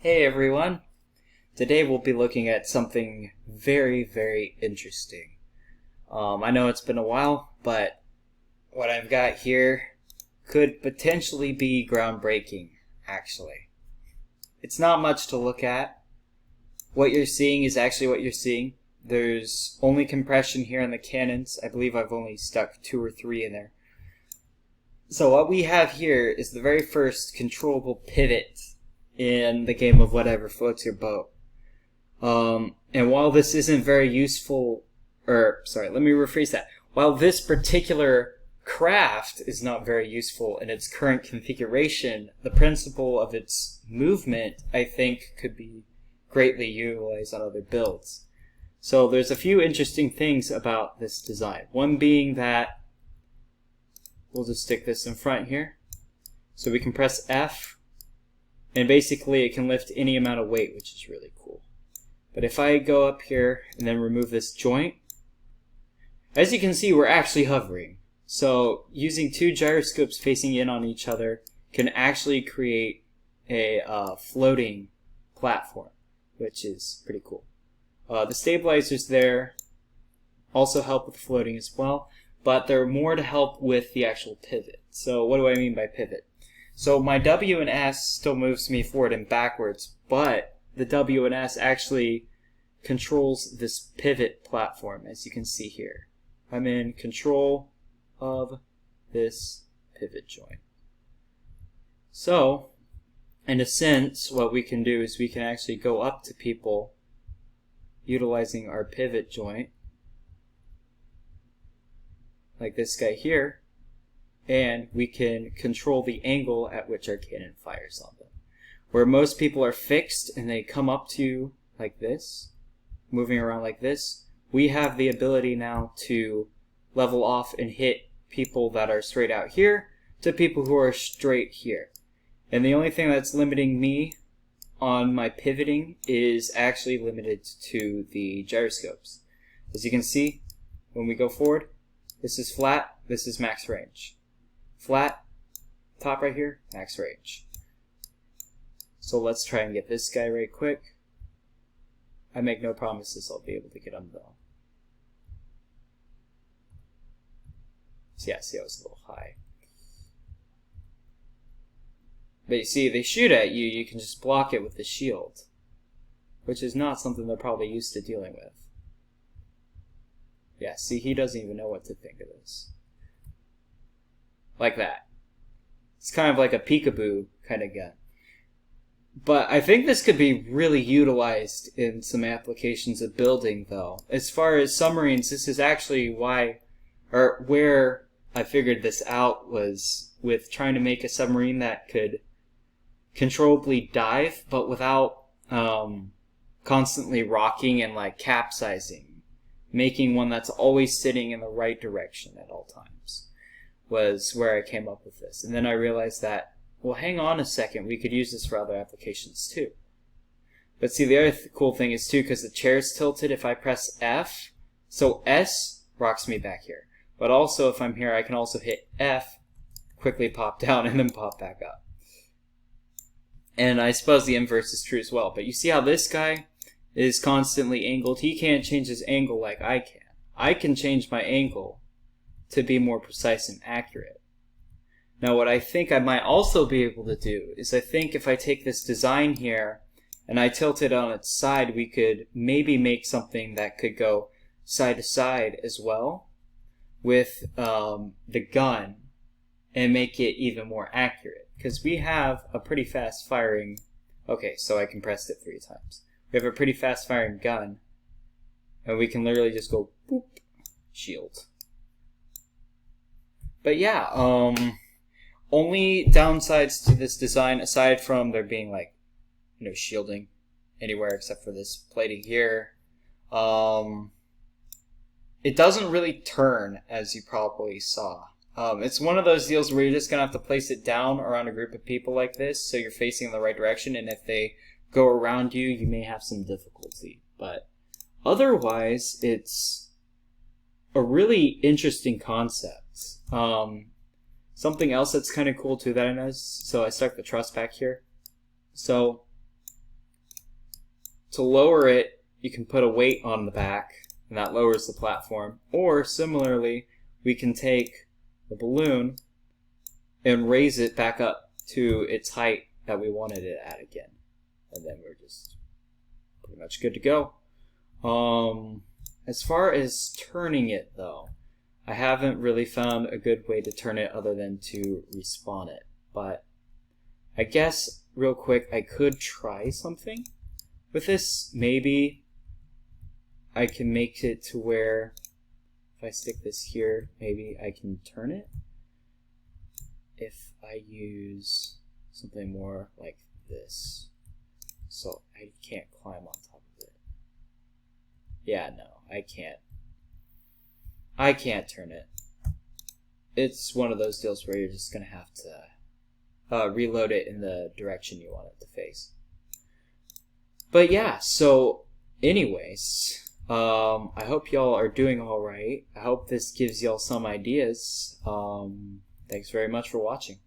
Hey everyone! Today we'll be looking at something very interesting. I know it's been a while, but what I've got here could potentially be groundbreaking, actually. It's not much to look at. What you're seeing is actually what you're seeing. There's only compression here in the cannons. I believe I've only stuck 2 or 3 in there. So what we have here is the very first controllable pivot in the game of whatever floats your boat. And while this isn't very useful, let me rephrase that. While this particular craft is not very useful in its current configuration, the principle of its movement, I think, could be greatly utilized on other builds. So there's a few interesting things about this design. One being that, we'll just stick this in front here. So we can press F, and basically it can lift any amount of weight, which is really cool. But if I go up here and then remove this joint, as you can see, we're actually hovering. So using 2 gyroscopes facing in on each other can actually create a floating platform, which is pretty cool. The stabilizers there also help with floating as well, but they're more to help with the actual pivot. So what do I mean by pivot? So my W and S still moves me forward and backwards, but the W and S actually controls this pivot platform, as you can see here. I'm in control of this pivot joint. So, in a sense, what we can do is we can actually go up to people utilizing our pivot joint, like this guy here, and we can control the angle at which our cannon fires on them. Where most people are fixed and they come up to you like this, moving around like this, we have the ability now to level off and hit people that are straight out here to people who are straight here. And the only thing that's limiting me on my pivoting is actually limited to the gyroscopes. As you can see, when we go forward, this is flat, this is max range. Flat, top right here, max range. So let's try and get this guy right quick. I make no promises I'll be able to get him though. So yeah, see, I was a little high. But you see, they shoot at you, you can just block it with the shield, which is not something they're probably used to dealing with. Yeah, see, he doesn't even know what to think of this. Like that. It's kind of like a peekaboo kind of gun. But I think this could be really utilized in some applications of building, though. As far as submarines, this is actually where I figured this out was with trying to make a submarine that could controllably dive, but without constantly rocking and like capsizing. Making one that's always sitting in the right direction at all times was where I came up with this. And then I realized that, well, hang on a second, we could use this for other applications too. But see, the other cool thing is too, because the chair's tilted, if I press F, so S rocks me back here. But also, if I'm here, I can also hit F, quickly pop down, and then pop back up. And I suppose the inverse is true as well. But you see how this guy is constantly angled? He can't change his angle like I can. I can change my angle to be more precise and accurate. Now what I think I might also be able to do is I think if I take this design here and I tilt it on its side, we could maybe make something that could go side to side as well with the gun and make it even more accurate. Because we have a pretty fast firing, okay, so I compressed it 3 times. We have a pretty fast firing gun and we can literally just go boop, shield. But yeah, only downsides to this design, aside from there being like, shielding anywhere except for this plating here, it doesn't really turn, as you probably saw. It's one of those deals where you're just going to have to place it down around a group of people like this, so you're facing in the right direction, and if they go around you, you may have some difficulty. But otherwise, it's a really interesting concept. Something else that's kind of cool too that I noticed, so I stuck the truss back here. So to lower it, you can put a weight on the back, and that lowers the platform. Or similarly, we can take the balloon and raise it back up to its height that we wanted it at again. And then we're just pretty much good to go. As far as turning it though, I haven't really found a good way to turn it other than to respawn it. But I guess real quick, I could try something with this. Maybe I can make it to where if I stick this here, maybe I can turn it. If I use something more like this, so I can't climb on top of it. Yeah, no, I can't. I can't turn it. It's one of those deals where you're just gonna have to reload it in the direction you want it to face. But yeah, so anyways, I hope y'all are doing all right. I hope this gives y'all some ideas. Thanks very much for watching.